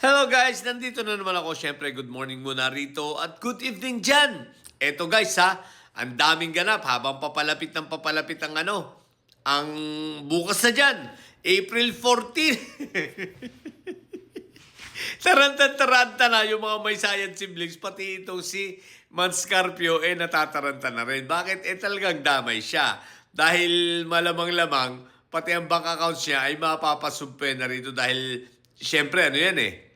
Hello guys, nandito na naman ako. Siyempre, good morning muna rito at good evening dyan. Eto guys ha, ang daming ganap habang papalapit ang ang bukas na dyan, April 14. Taranta na yung mga may science siblings, pati itong si Manscarpio, natataranta na rin. Bakit? Talagang damay siya. Dahil malamang-lamang, pati ang bank account niya ay mapapasumpe na rito dahil, syempre, ano yan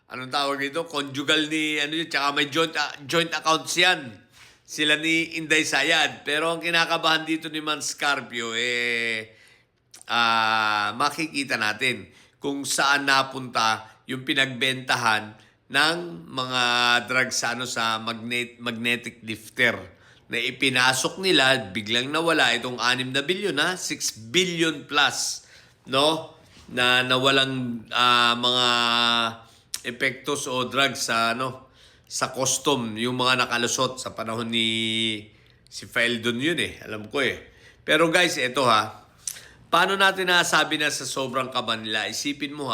anong tawag dito? Conjugal ni, tsaka may joint accounts yan. Sila ni Inday Sayad. Pero ang kinakabahan dito ni Manscarpio, makikita natin kung saan napunta yung pinagbentahan ng mga drugs sa magnetic lifter na ipinasok nila, biglang nawala itong 6 na bilyon 6 billion plus, no? Na nawalang mga epektos o drugs sa custom, yung mga nakalusot sa panahon ni si Feldon yun alam ko Pero guys, eto paano natin nasabi na sa sobrang kaba nila? Isipin mo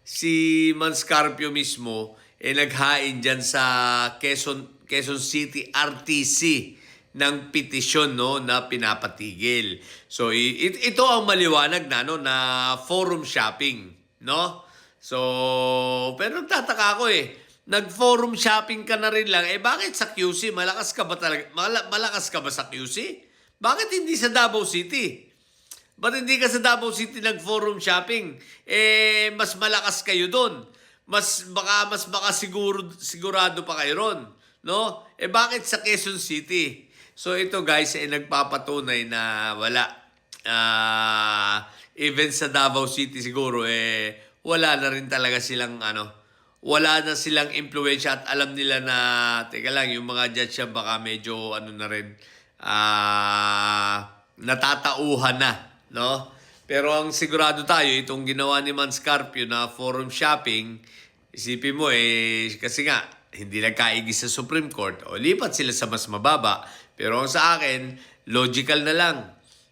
si Manscarpio mismo naghain dyan sa Quezon City RTC ng petisyon na pinapatigil. So ito ang maliwanag na forum shopping, no? So pero nagtataka ako nag-forum shopping ka na rin lang, bakit sa QC? Malakas ka ba talaga? Malakas ka ba sa QC? Bakit hindi sa Davao City? Ba't hindi ka sa Davao City nag-forum shopping? Mas malakas kayo doon. Mas baka sigurado pa kayo ron, no? Bakit sa Quezon City? So ito guys, nagpapatunay na wala. Even sa Davao City siguro, wala na rin talaga silang wala na silang impluwensya at alam nila na, teka lang, yung mga judge baka medyo na rin, natatauhan na, no? Pero ang sigurado tayo, itong ginawa ni Manscarpio na forum shopping, isipin mo kasi nga, hindi nagkaigis sa Supreme Court, o lipat sila sa mas mababa. Pero sa akin, logical na lang.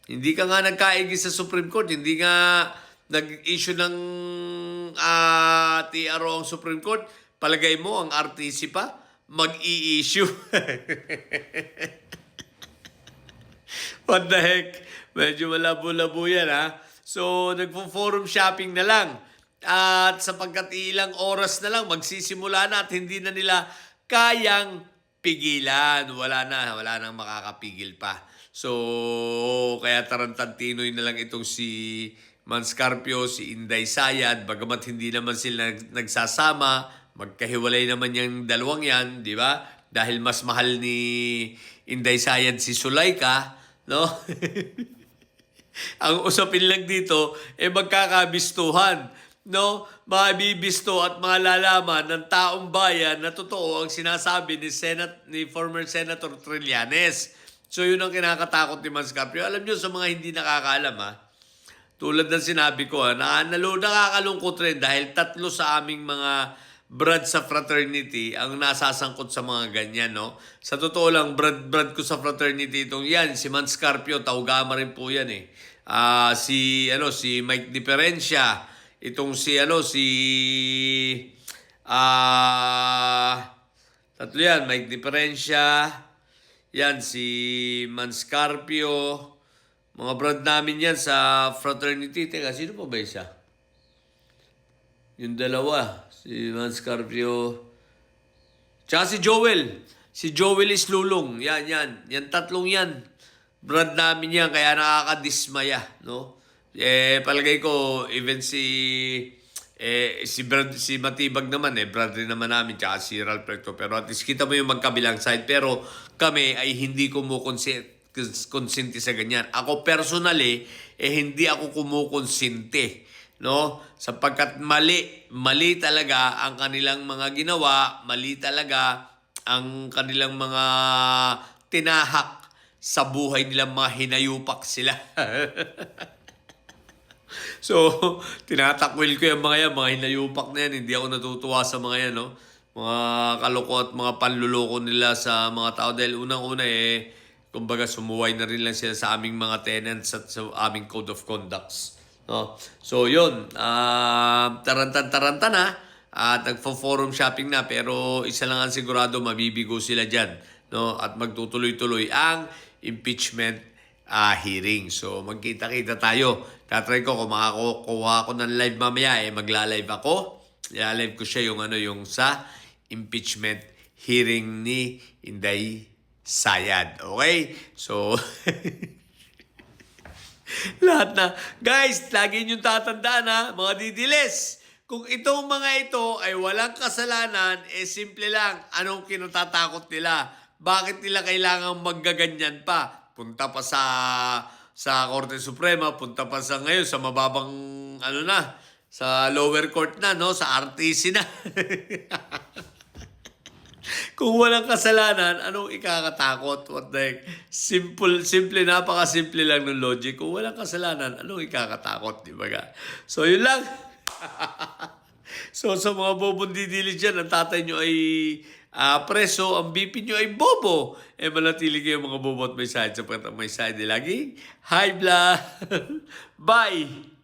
Hindi ka nga nagkaigis sa Supreme Court, hindi nga nag-issue ng TRO ang Supreme Court, palagay mo ang RTC pa, mag-i-issue. What the heck? Medyo malabo-labo yan So, nagpo-forum shopping na lang. At sapagkat ilang oras na lang, magsisimula na at hindi na nila kayang pigilan. Wala nang makakapigil pa. So, kaya tarantantinoy na lang itong si Manscarpio, si Inday Sayad, bagamat hindi naman sila nagsasama, magkahiwalay naman yung dalawang yan, di ba? Dahil mas mahal ni Inday Sayad si Sulaika, no? Ang usapin lang dito, magkakabistuhan, no? Mabibisto at malalaman ng taong bayan na totoo ang sinasabi ni former Senator Trillanes. So yun ang kinakatakot ni Manscarpio. Alam nyo, sa mga hindi nakakaalam tulad ng sinabi ko nakakalungkot rin dahil 3 sa aming mga brad sa fraternity ang nasasangkot sa mga ganyan, no? Sa totoo lang, brad ko sa fraternity itong yan, si Manscarpio, taugama rin po yan si Mike Diferencia, itong tatlo yan, Mike Diferencia, yan, si Manscarpio, mga brad namin yan sa fraternity. Teka, sino pa ba isa? Yung dalawa, si Manscarpio, tsaka si Joel. Si Joel is lulong. Yan. Yan tatlong yan. Brad namin yan, kaya nakakadismaya, no? Palagay ko, even si Matibag naman, brad rin naman namin, tsaka si Ralph Recto. Pero at least kita mo yung magkabilang side. Pero kami ay hindi kumukonsinti sa ganyan. Ako personally, hindi ako kumukonsinti, no? Sapagkat mali talaga ang kanilang mga ginawa, mali talaga ang kanilang mga tinahak sa buhay nilang mga hinayupak sila. So, tinatakwil ko yung mga hinayupak na yan. Hindi ako natutuwa sa mga yan, no? Mga kaloko at mga panluloko nila sa mga tao. Dahil unang-una kumbaga sumuway na rin lang sila sa aming mga tenants at sa aming code of conducts. No? So, yun. Tarantan-taranta na. At nagfo-forum shopping na. Pero isa lang ang sigurado, mabibigo sila dyan. No? At magtutuloy-tuloy ang impeachment hearing. So, magkita-kita tayo. Tatry ko kung makakuha ako ng live mamaya, magla-live ako. I-live ko siya yung sa impeachment hearing ni Inday Sayad. Okay? So, lahat na. Guys, lagi niyong tatandaan ha, mga didiles. Kung itong mga ito ay walang kasalanan, simple lang. Anong kinatatakot nila? Bakit nila kailangang maggaganyan pa? Punta pa sa Korte Suprema, punta pa sa ngayon sa mababang sa lower court na, no? Sa RTC na. Kung walang kasalanan, anong ikakatakot? What the heck? Simple, napakasimple lang ng logic. Kung walang kasalanan, anong ikakatakot? Di ba ga? So, yun lang. So, sa mga bobong didilis dyan, ang tatay nyo ay preso, ang BP nyo ay bobo. Manatili kayo mga bobo at may side. Sapagkat ang may side ay laging high blood. Bye!